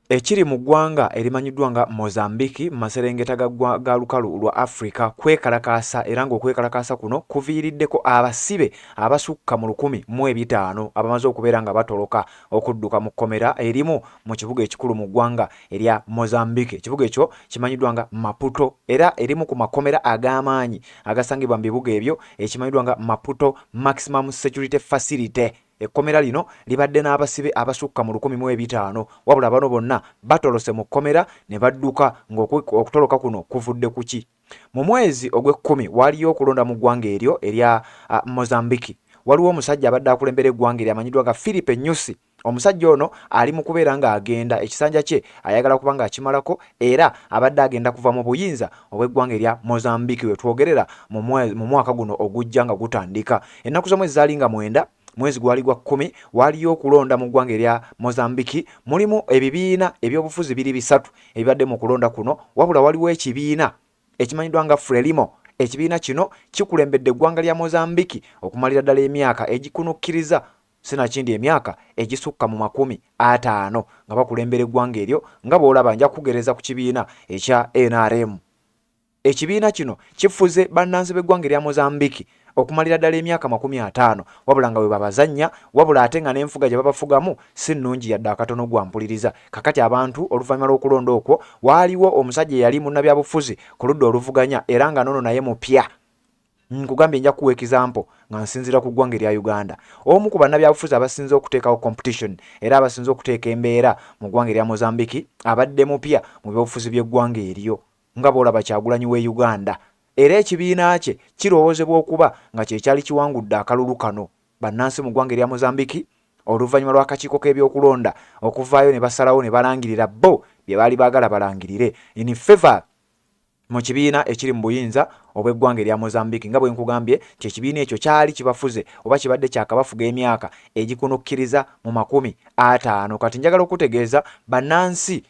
ekiri mu ggwanga erimanyiddwa nga Mozambique mu maserengeta ga lukalu lwa Africa kwekalakaasa era ng'okwekalakaasa kuno kuviiriddeko abasibe abasukka mu 1,500 abamaze okubeera nga batoloka okudduka mu kkomera erimu mu kibuga ekikulu mu ggwanga erya Mozambique. Ekibuga ekyo kimanyiddwa nga Maputo era erimu ku makomera ag'amaanyi agasangibwa mu bibuga ebyo ekimanyiddwa nga Maputo Maximum Security Facility. Ekkomera lino libadde n'abasibe abasukka mu 1,500 wabula bano bonna batolose mu kkomera ne badduka ng'okutoloka kuno kuvudde ku ki. Mu mwezi ogw'Ekkumi waliyo okulonda mu ggwanga eryo erya Mozambique. Waliwo omusajja abadde akulembera eggwanga eryo amanyiddwa nga Philippe Nyusi. Omusajja ono ali mu kubeera ng'agenda ekisanja kye ayagala kuba ng'akimalako era abadde agenda kuva mu buyinza obw'eggwanga erya Mozambique we twogerera mu mwaka guno ogujja nga gutandika. Ennaku z'omwezi zaali nga 9 mwezi gwali gwa 10 waliyo okulonda mu ggwanga erya Mozambique. Mulimu ebibiina ebyobufuzi biri 3 ebibadde mu kulonda kuno wabula waliwo ekibiina ekimanyiddwa nga Frelimo. Ekibiina kino kikulembedde eggwanga lya Mozambique okumalira ddala emyaka egikunukkiriza sinakindi emyaka egisukka mu 50 nga bakulembera eggwanga eryo nga bw'olaba nja kugereza ku kibiina ekya NRM. Ekibiina kino kifuze bannansi b'eggwanga erya Mozambique okumalira ddala emyaka 50 wabula nga we babazannya wabula ate nga n'enfuga gye babafugamu si nnungi yadde akatono gwampuliriza. Kakati abantu oluvannyuma lw'okulonda okwo waaliwo omusajja eyali munnabyabufuzi ku ludda oluvuganya era nga nono naye mupya. Nkugambye nja kuwa ekizampo nga nsinzira ku ggwanga erya Uganda. Omu ku bannabyabufuzi abasinze okuteekawo competition era abasinze okuteeka embeera mu ggwanga erya Mozambique abadde mupya mu byobufuzi by'eggwanga eryo nga bw'olaba Kyagulanyi w'e Uganda. Era ekibiina kye kirowoozebwa okuba nga kyekyali kiwangudde akalulu kano. Bannansi mu ggwanga erya Mozambique oluvannyuma lw'akakiiko k'ebyokulonda okuvaayo ne basalawo ne balangirira bo bye baali baagala balangirire in favor mu kibiina ekiri mu buyinza obw'eggwanga erya Mozambique. Nga bwe nkugambye nti ekibiina ekyo kyali kibafuze oba kibadde kyakabafuga emyaka egikunukkiriza mu 50. Kati njagala okutegeeza bannansi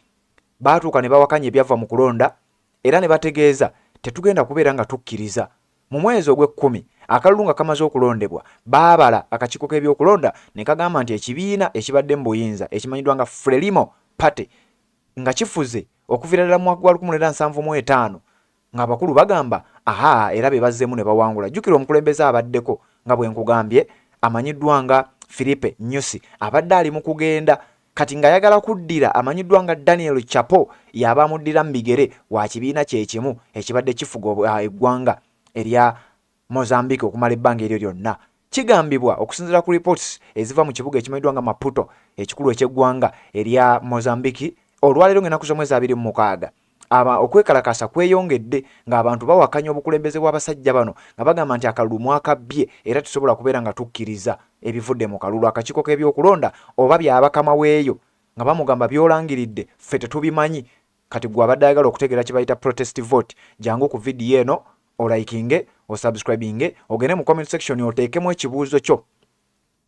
baatuuka ne bawakanya ebyava mu kulonda era ne bategeeza tetugenda kubeera nga tukkiriza. Mu mwezi ogw'Ekkumi akalulu nga kamaze okulondebwa baabala akakiiko k'ebyokulonda ne kagamba nti ekibiina ekibadde mu buyinza ekimanyiddwa nga Frelimo Party nga kifuze okuviira ddala mu mwaka gwa 1975 ng'abakulu bagamba era be bazzeemu ne bawangula. Jjukira omukulembeze abaddeko nga bwe nkugambye amanyiddwa nga Philippe Nyusi abadde ali mu kugenda kati ng'ayagala kuddira amanyiddwa nga Daniel Chapo yaba amuddira mu bigere wa kibiina kye kimu ekibadde kifuga eggwanga erya Mozambique okumala ebbanga eryo lyonna. Kigambibwa okusinziira ku reports eziva mu kibuga ekimanyiddwa nga Maputo ekikulu eky'eggwanga erya Mozambique olwaleero ng'ennaku z'omwezi 26 okwekalakaasa kweyongedde ng'abantu bawakanya obukulembeze bw'abasajja bano nga bagamba nti akalulu mwakabbye era tusobola kubeera nga tukkiriza ebivudde mu kalulu. Akakiiko k'ebyokulonda oba byabakama weeyo nga bamugamba byolangiridde ffe tetubimanyi. Kati gwe abadde ayagala okutegeera kye bayita protest vote jangu ku vidiyo eno olaikinge osubscribinge ogende mu comment section oteekemu ekibuuzo kyo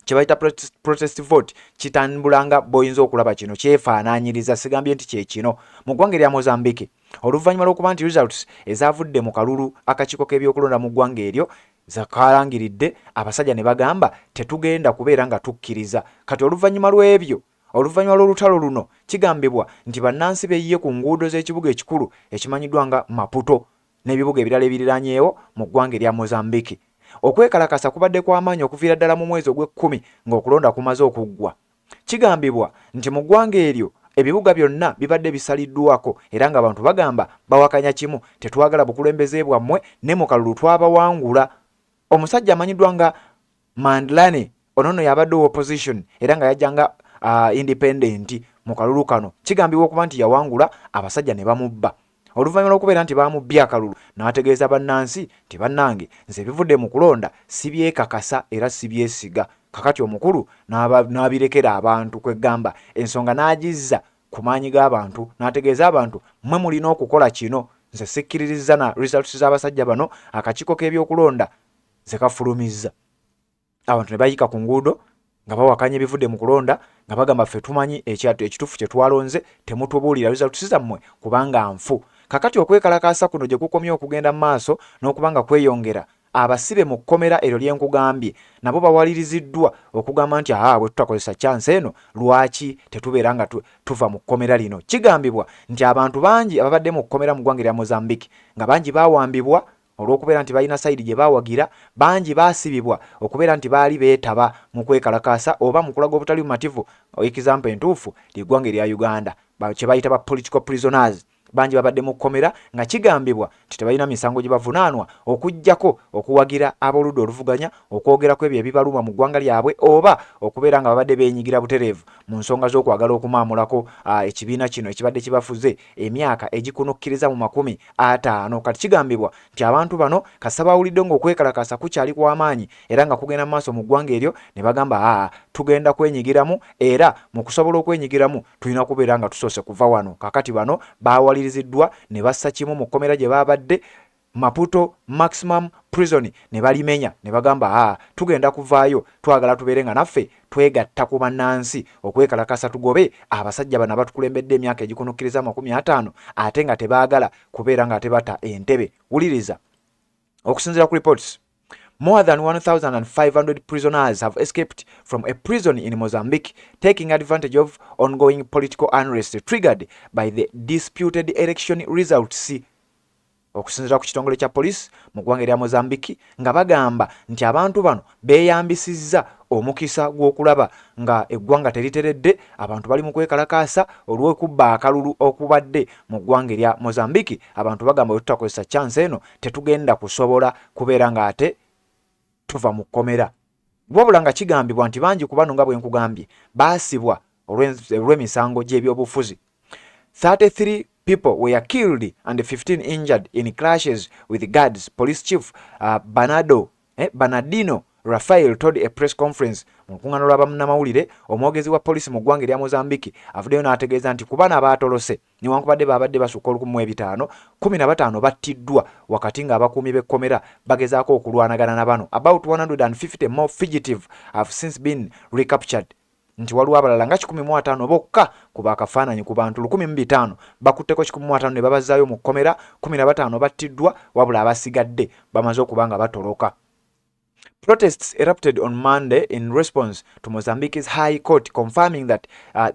kye bayita protest vote kitambulanga boyinza okulaba kino kyefaanaanyiriza sigambye nti kye kino mu ggwanga erya Mozambique oluvannyuma lw'okuba nti results ezavudde mu kalulu akakiiko k'ebyokulonda mu ggwanga eryo zakalangiridde abasajja ne bagamba tetugenda kubeera nga tukkiriza. Kati oluvannyuma lw'ebyo oluvannyuma lw'olutalo luno kigambibwa nti bannansi beeyiye ku nguudo z'ekibuga ekikulu ekimanyiddwa nga Maputo n'ebibuga ebirala ebiriraanyeewo mu ggwanga erya Mozambique. Okwekalakasa kubadde kw'amaanyi okuviira ddala mu mwezi ogw'Ekkumi ng'okulonda kumaze okuggwa. Kigambibwa nti mu ggwanga eryo ebibuga byonna bibadde bisaliddwako era ng'abantu bagamba bawakanya kimu tetwagala bukulembeze bwammwe ne mu kalulu twabawangula. Omusajja amanyiddwa nga Mandlane ono yabadde opposition era nga yajjanga independent mu kalulu kano kigambibwa okuba nti yawangula abasajja ne bamubba. Oluvannyuma lw'okubeera nti baamubbye akalulu n'ategeeza bannansi nti bannange nze ebivudde mu kulonda sibyekakasa era sibyesiga. Kakati omukulu n'abirekera abantu kwegamba ensonga n'agizza ku maanyi g'abantu n'ategeeza abantu mmwe mulina okukola kino. Nze sikkiririzza na results z'abasajja bano akakiiko k'ebyokulonda ze kafulumizza. Abantu ne bayika ku nguudo nga bawakanya ebivudde mu kulonda nga bagamba ffe tumanyi ekituufu kye twalonze temutubuulira results zammwe kubanga nfu. Kakati okwekalakaasa kuno gye kukomye okugenda mu maaso n'okubanga kweyongera abasibe mu kkomera eryo lyenkugambye nabo bawaliriziddwa okugamba nti bwe tutakozesa chance eno lwaki tetubeera nga tuva mu kkomera lino. Kigambibwa nti abantu bangi ababadde mu kkomera mu ggwanga lya Mozambique nga bangi bawambibwa olw'okubeera nti balina sayidi gye bawagira, bangi baasibibwa okubeera nti baali beetaba mu kwekalakaasa oba mu kulaga obutali bumativu. Example entuufu ly'eggwanga erya Uganda kye bayita ba political prisoners. Bangi babadde mu kkomera nga kigambibwa nti tebalina misango gye bavunaanwa okuggyako okuwagira ab'oludda oluvuganya okwogerako ebyo ebibaluma mu ggwanga lyabwe oba okubeera nga babadde beenyigira butereevu mu nsonga z'okwagala okumaamulako ekibiina kino ekibadde kibafuze emyaka egikunukkiriza mu 50. Kati kigambibwa nti abantu bano kasita bawulidde ng'okwekalakaasa kukyali kw'amaanyi era nga kugenda mu maaso mu ggwanga eryo ne bagamba tugenda kwenyigiramu era mu kusobola okwenyigiramu tulina kubeera nga tusoose kuva wano. Kakati bano bawaliriziddwa ne bassa kimu mu kkomera gye babadde Maputo Maximum Prison ne balimenya ne bagamba tugenda kuvaayo twagala tubeere nga naffe twegatta ku bannansi okwekalakasa tugobe abasajja bano abatukulembedde emyaka egikunukkiriza 50 ate nga tebaagala kubeera nga tebata entebe. Wuliriza, okusinziira ku reports, more than 1,500 prisoners have escaped from a prison in Mozambique, taking advantage of ongoing political unrest triggered by the disputed election results. Okusinziira ku kitongole kya poliisi mu ggwanga erya Mozambique nga bagamba nti abantu bano beeyambisizza omukisa gw'okulaba nga eggwanga teriteredde, abantu bali mu kwekalakaasa olw'okubba akalulu okubadde mu ggwanga erya Mozambique. Abantu bagamba bwe tutakozesa chance eno tetugenda kusobola kubeera nga ate tuva mu kkomera. Wabula nga kigambibwa nti bangi ku bano nga bwe nkugambye baasibwa olw'emisango gy'ebyobufuzi. 33 people were killed and 15 injured in clashes with guards, police chief Bernardino Rafael told a press conference. Mu lukuŋŋaana lwa bannamawulire, omwogezi wa poliisi mu ggwanga erya Mozambique avuddeyo n'ategeeza nti ku bano abaatolose newankubadde babadde basukka 1,500, 15 battiddwa wakati ng'abakuumi b'ekkomera bagezaako okulwanagana na bano. About 150 more fugitive have since been recaptured. Nti waliwo abalala nga 15 bokka ku bakafaananyi ku bantu 1,500 bakutteko 15 ne babazaayo mu kkomera, 15 battiddwa wabula abasigadde bamaze okuba nga batoloka. Protests erupted on Monday in response to Mozambique's High Court confirming that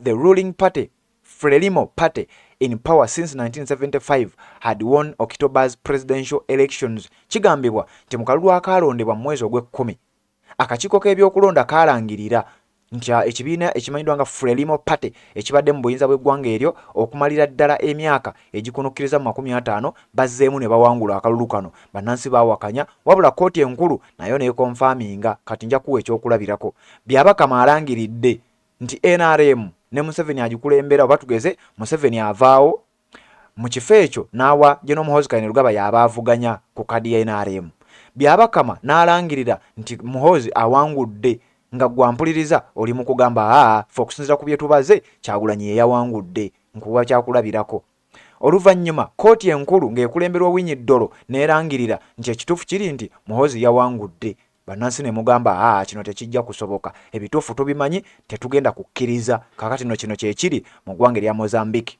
the ruling party, Frelimo Party, in power since 1975, had won October's presidential elections. Kigambibwa nti mu kalulu akalondebwa mu mwezi ogw'ekkumi, akakiiko k'ebyokulonda kaalangirira nti ekibiina ekimanyiddwa nga Frelimo Party ekibadde mu buyinza bw'eggwanga eryo okumalira ddala emyaka egikunukkiriza mu 50 bazzeemu ne bawangula akalulu kano. Bannansi baawakanya wabula kkooti enkulu nayo neekonfaaminga. Kati nja kuwa ekyokulabirako. Byabakama alangiridde nti NRM ne Museveni agikulembera, oba tugeze Museveni avaawo mu kifo ekyo n'awa General Muhoozi Kainerugaba y'abaavuganya ku kadi ya NRM. Byabakama n'alangirira nti Muhoozi awangudde nga gwampuliriza oli mu kugamba fe okusinziira ku bye tubaze Kyagulanyi ye yawangudde, nkuwa kyakulabirako. Oluvannyuma kkooti enkulu ng'ekulemberwa Winnie Dolo n'erangirira nti ekituufu kiri nti Muhoozi yawangudde. Bannansi ne mugamba kino tekijja kusoboka, ebituufu tubimanyi, tetugenda kukkiriza. Kaakati nno kino kyekiri mu ggwanga erya Mozambique.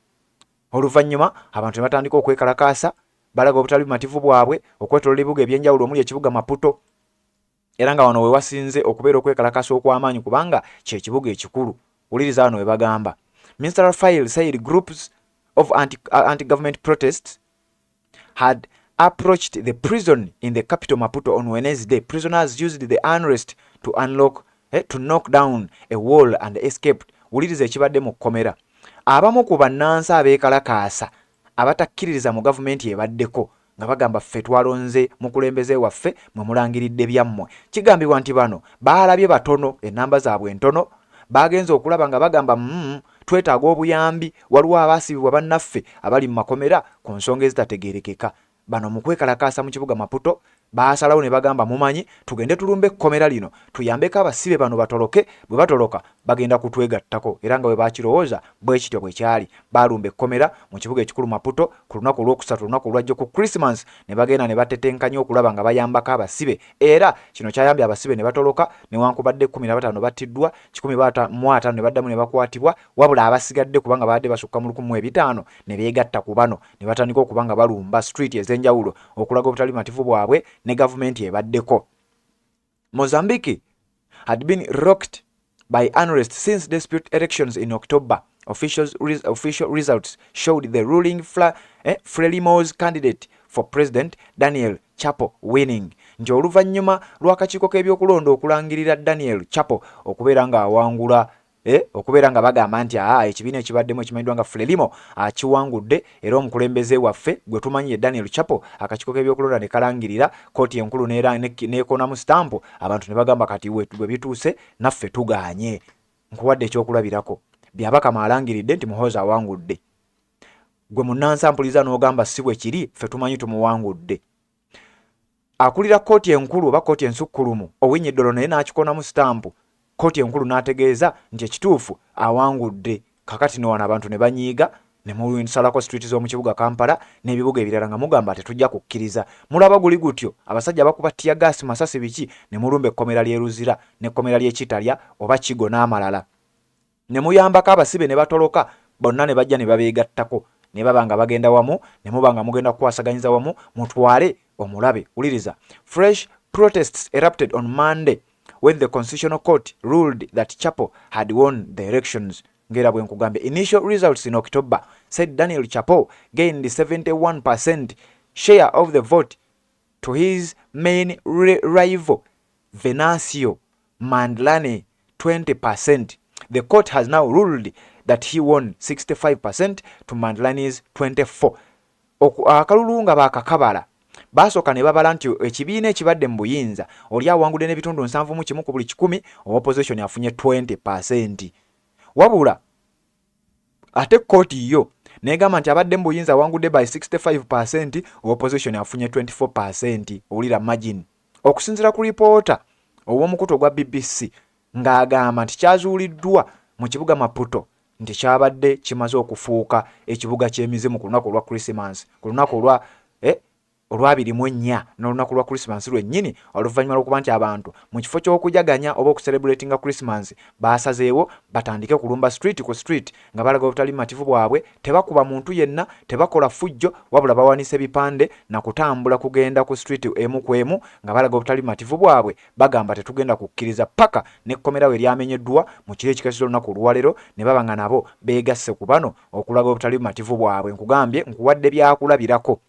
Oluvannyuma abantu ne batandika okwekalakaasa balaga obutali bumativu bwabwe okwetolola ebibuga ebyenjawulo omuli ekibuga Maputo, era nga wano we wasinze okubeera okwekalakaasa okw'amaanyi kubanga kye kibuga ekikulu. Wuliriza wano we bagamba. Mr. Rafael said groups of anti-government protests had approached the prison in the capital Maputo on Wednesday. Prisoners used the unrest to knock down a wall and escaped. Wuliriza ekibadde mu kkomera. Abamu ku bannansi abeekalakaasa abatakkiririza mu gavumenti ebaddeko nga bagamba ffe twalonze mukulembeze waffe mwe mulangiridde byammwe. Kigambibwa nti bano baalabye batono, ennamba zaabwe ntono, bagenze okulaba nga bagamba twetaaga obuyambi, waliwo abaasibibwa bannaffe abali mu makomera ku nsonga ezitategeerekeka. Bano mu kwekalakaasa mu kibuga Maputo baasalawo ne bagamba mumanyi tugende tulumbe ekkomera lino tuyambeko abasibe bano batoloke, bwe batoloka bagenda kutwegattako era nga bwe bakirowooza bwe kityo bwe kyali. Baalumba ekkomera mu kibuga ekikulu Maputo ku lunaku olwokusatu, lunaku olwajjo ku Christmas, ne bagenda ne batetenkanya okulaba nga bayambako abasibe, era kino kyayambye abasibe ne batoloka newankubadde 15 battiddwa, 105 ne baddamu ne bakwatibwa, wabula abasigadde kubanga baadde basukka mu 1500 ne beegatta ku bano ne batandika okuba nga balumba street ez'enjawulo okulaga obutali mativu bwabwe ne gavumenti ebaddeko. Mozambique had been rocked by unrest since dispute elections in October. Official results showed the ruling Frelimo's candidate for president Daniel Chapo winning. Nti oluvannyuma lw'akakiiko k'ebyokulonda okulangirira Daniel Chapo okubeera nga awangula okubeera nga bagamba nti ekibiina ekibaddemu ekimanyiddwa nga Frelimo akiwangudde, era omukulembeze waffe gwe tumanyi Daniel Chapo akakiiko k'ebyokulonda ne kalangirira, kooti enkulu n'ekonamu stampu, abantu ne bagamba kati bwe bituuse naffe tugaanye. Nkuwadde ekyokulabirako byabakama alangiridde nti Muhoozi awangudde, gwe munnansampuliza n'ogamba si bwe kiri, ffe tumanyi tumuwangudde. Akulira kooti enkulu oba kooti ensukkulumu Owiny-Dollo naye n'akikonamu stampu, kooti enkulu n'ategeeza nti ekituufu awangudde. Kakati n'owano abantu ne banyiiga ne musalako street z'omu kibuga Kampala n'ebibuga ebirala nga mugamba tetujja kukkiriza. Mulaba guli gutyo abasajja bakuba ttiya gaasi masasi biki ne mulumba ekkomera ly'e Luzira n'ekkomera ly'e Kitalya oba Kigo n'amalala, ne muyambako abasibe ne batoloka, bonna ne bajja ne babeegattako ne baba nga bagenda wamu, ne muba nga mugenda kukwasaganyiza wamu mutwale omulabe. Uliriza. Fresh protests erupted on Monday when the Constitutional Court ruled that Chapo had won the elections. Ngera bwe nkugambye, initial results in October said Daniel Chapo gained 71% share of the vote to his main rival Venancio Mondlane 20%. The court has now ruled that he won 65% to Mondlane's 24%. Akalulu nga bakakabala basooka ne babala nti ekibiina ekibadde mu buyinza oli awangudde n'ebitundu 71 ku buli 100, opposition afunye 20%. Wabula ate kooti yo negamba nti abadde mu buyinza awangudde by 65%, opposition afunye 24%. Owulira margin. Okusinziira ku lipoota ow'omukutu ogwa BBC ng'agamba nti kyazuuliddwa mu kibuga Maputo nti kyabadde kimaze okufuuka ekibuga ky'emizimu ku lunaku olwa Christmas, ku lunaku olwa olw'abiri-mu-ennya n'olunaku lwa Christmas lwennyini, oluvannyuma lw'okuba nti abantu mu kifo ky'okujaganya oba okucelebratinga Christmas baasazeewo batandike kulumba street ku street nga balaga obutali mativu bwabwe, tebakuba muntu yenna, tebakola fujjo, wabula bawanise ebipande na kutambula kugenda ku street emu ku emu nga balaga obutali mativu bwabwe, bagamba tetugenda kukkiriza paka n'ekkomera we lyamenyeddwa mu kiro ekikeseza olunaku olwaleero ne baba nga nabo beegasse ku bano okulaga obutali mativu bwabwe. Nkugambye nkuwadde byakulabirako.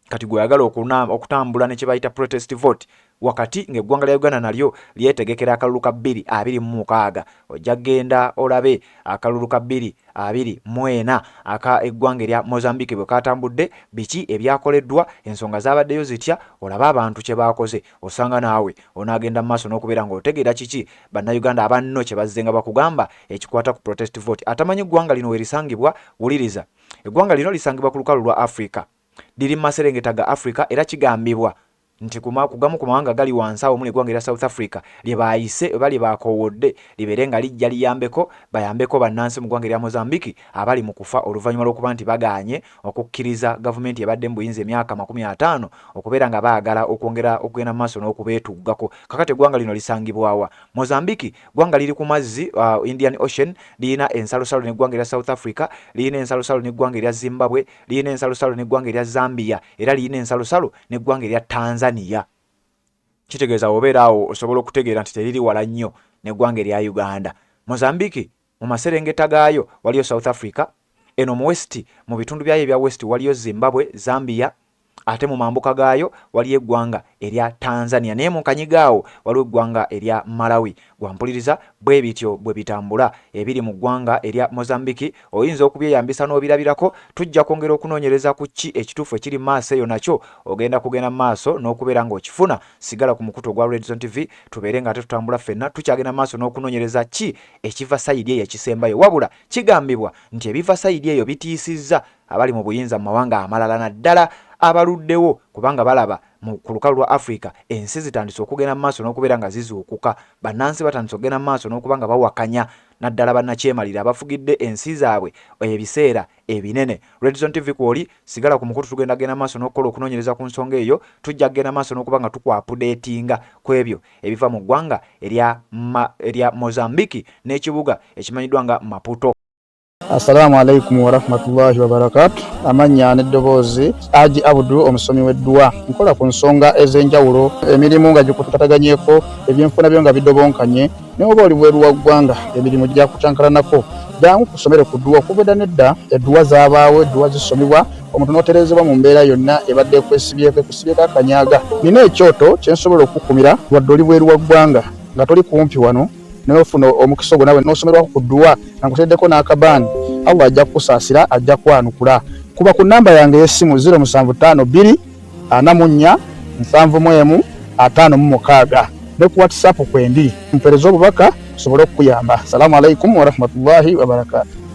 Kati gweyagala okutambula ne kye bayita protest vote wakati ng'eggwanga lya Uganda nalyo lyetegekera akalulu ka 2026. Ojja genda olabe akalulu ka 2024 aka eggwanga erya Mozambique bwe katambudde, biki ebyakoleddwa, ensonga zabaddeyo zitya, olaba abantu kye baakoze, osanga naawe onaagenda mu maaso n'okubeera ng'otegeera kiki bannayuganda abanno kye bazze nga bakugamba ekikwata ku protest vote. Atamanyi eggwanga lino we lisangibwa, wuliriza, eggwanga lino lisangibwa ku lukalu lwa Africa, liri mu maserengeta ga Africa, era kigambibwa nti kugamu ku mawanga gali wansi awo muli eggwanga erya South Africa lye baayise oba lye baakowodde libeere nga lijja bayambeko bannansi mu ggwanga erya Mozambique abali mu kufa oluvannyuma lw'okuba nti bagaanye okukkiriza gavumenti ebadde mu buyinza emyaka 50 okubeera nga baagala okwongera okugenda mu maaso n'okubeetuggako. Kakati eggwanga lino lisangibwawa? Mozambique ggwanga liri ku mazzi Indian Ocean, lirina ensalosalo n'eggwanga erya South Africa, lirina ensalosalo n'eggwanga erya Zimbabwe, lirina ensalosalo n'eggwanga erya Zambia, era lirina ensalosalo n'eggwanga erya Tanzania. Kitegeeza obeera awo osobola okutegeera nti teriri wala nnyo n'eggwanga erya Uganda. Mozambique mu maserengeta gaayo waliyo South Africa, eno mu west mu bitundu byayo ebya west waliyo Zimbabwe, Zambia, ate mu mambuka gaayo waliyo eggwanga erya Tanzania, naye mu kanyigaawo waliwo eggwanga erya Malawi. Gwampuliriza bwe bityo bwe bitambula ebiri mu ggwanga erya Mozambique. Oyinza okubyeyambisa n'obirabirako. Tujja kwongera okunoonyereza ku ki ekituufu ekiri maaso eyo nakyo ogenda kugenda maaso n'okubeera ng'okifuna. Sigala ku mukutu ogwa Red Zone TV tubeere nga tetutambula ffenna, tukyagenda maaso n'okunoonyereza ki ekiva sayidi eyo ekisembayo. Wabula kigambibwa nti ebiva sayidi eyo bitiisizza abali mu buyinza mu mawanga amalala, naddala abaluddewo kubanga balaba ku lukalu lwa Africa ensi zitandise okugenda mu maaso n'okubeera nga zizuukuka, bannansi batandise okugenda mu maaso n'okuba nga bawakanya naddala bannakyemalira abafugidde ensi zaabwe ebiseera ebinene. Red Zone TV kwoli sigala ku mukutu, tugenda genda maaso n'okukola okunoonyereza ku nsonga eyo, tujja kugenda maaso n'okuba nga tukwapudeetinga ku ebyo ebiva mu ggwanga erya Mozambique n'ekibuga ekimanyiddwa nga Maputo. Assalamu alaikum warahmatullahi wabarakatuh. Amanya n'eddoboozi Haji Abdu omusomi w'eddua. Nkola ku nsonga ez'enjawulo, emirimu nga gikutataganyeko, ebyenfuna byo nga bidobonkanye, ne oba oli bweru wa ggwanga emirimu gya kucankalanako. Jangu kusomere ku ddua, okubeda nedda eddua zaabaawo, eddua zisomibwa, omuntu n'oterezebwa mu mbeera yonna ebadde kwesibyeko akanyaaga. Nina ekyoto kye nsobola okukumira wadde oli bweru wa ggwanga nga toli kumpi wano, n'ofuna omukisa ogwo nawe n'osomerwako ku ddua nga nkuteddeko n'akabaani, Allah ajja kukusaasira, ajja kwanukula. Kuba ku nnamba yange y'essimu 0752 44 71 56 ne ku WhatsApp kwendi mpereza obubaka sobole okukuyamba. Assalamu alaikum warahmatullahi wabarakatuh.